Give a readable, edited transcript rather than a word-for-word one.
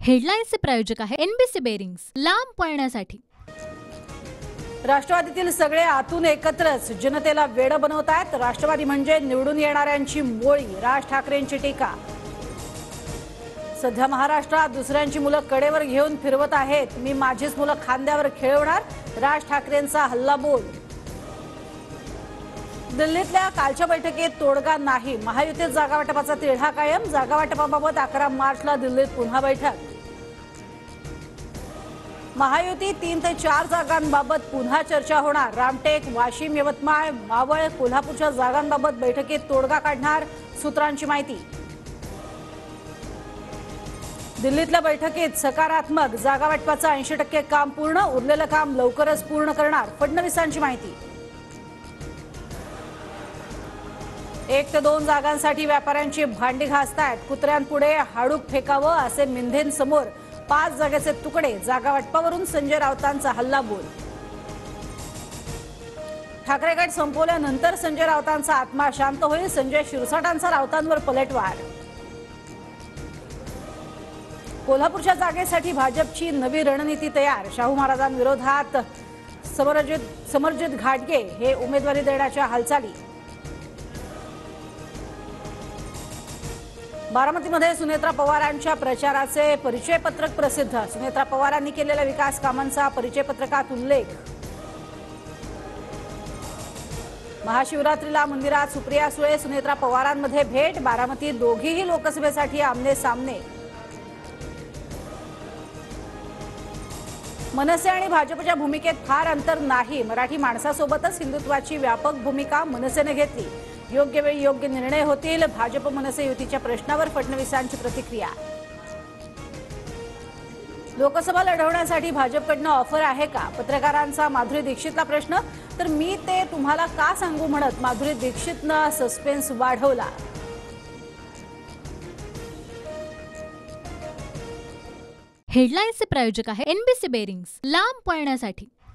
हेडलाईन्सचे प्रायोजक आहे NBC bearings, लांब पळण्यासाठी। राष्ट्रवादीतील सगळे आतून एकत्रच जनतेला वेड बनवतायत। राष्ट्रवादी म्हणजे निवडून येणाऱ्यांची मोळी, राज ठाकरेंची टीका। सध्या महाराष्ट्रात दुसऱ्यांची मुलं कडेवर घेऊन फिरवत आहेत, मी माझीच मुलं खांद्यावर खेळवणार, राज ठाकरेंचा हल्लाबोल। दिल्लीतल्या कालच्या बैठकीत तोडगा नाही, महायुतीत जागावाटपाचा तिढा कायम। जागावाटपाबाबत 11 मार्चला दिल्लीत पुन्हा बैठक। महायुती 3 ते 4 जागांबाबत पुन्हा चर्चा होणार। रामटेक, वाशिम, यवतमाळ, मावळ, कोल्हापूरच्या जागांबाबत बैठकीत तोडगा काढणार, सूत्रांची माहिती। दिल्लीतल्या बैठकीत सकारात्मक, जागावाटपाचं 80% काम पूर्ण, उरलेलं काम लवकरच पूर्ण करणार, फडणवीसांची माहिती। 1 ते 2 जागांसाठी व्यापाऱ्यांची भांडी घासतायत, कुत्र्यांपुढे हाडूक फेकावं असे मिंधेंसमोर 5 जागेचे तुकडे, जागावाटपावरून संजय राऊतांचा हल्लाबोल। ठाकरे गट संपवल्यानंतर संजय राऊतांचा आत्मा शांत होईल, संजय शिरसाटांचा राऊतांवर पलटवार। कोल्हापूरच्या जागेसाठी भाजपची नवी रणनीती तयार, शाहू महाराजांविरोधात समरजित घाटगे हे उमेदवारी देण्याच्या हालचाली। बारामतीमध्ये सुनेत्रा पवारांच्या प्रचाराचे परिचयपत्रक प्रसिद्ध, सुनेत्रा पवारांनी केलेल्या विकास कामांचा परिचयपत्रकात उल्लेख। महाशिवरात्रीला मंदिरात सुप्रिया सुळे सुनेत्रा पवारांमध्ये भेट, बारामतीत दोघीही लोकसभेसाठी आमने सामने। मनसे आणि भाजपच्या भूमिकेत फार अंतर नाही, मराठी माणसासोबतच हिंदुत्वाची व्यापक भूमिका मनसेने घेतली, योग्य वेळी योग्य निर्णय होतील, भाजप मनसे युतीच्या प्रश्नावर फडणवीसांची प्रतिक्रिया। लोकसभा लढवण्यासाठी भाजपकडनं ऑफर आहे का, पत्रकारांचा माधुरी दीक्षितला प्रश्न, तर मी ते तुम्हाला का सांगू म्हणत माधुरी दीक्षितनं सस्पेन्स वाढवला। हेडलाईन्सचे प्रायोजक आहे एनबीसी बेरिंग्स, लांब पळण्यासाठी।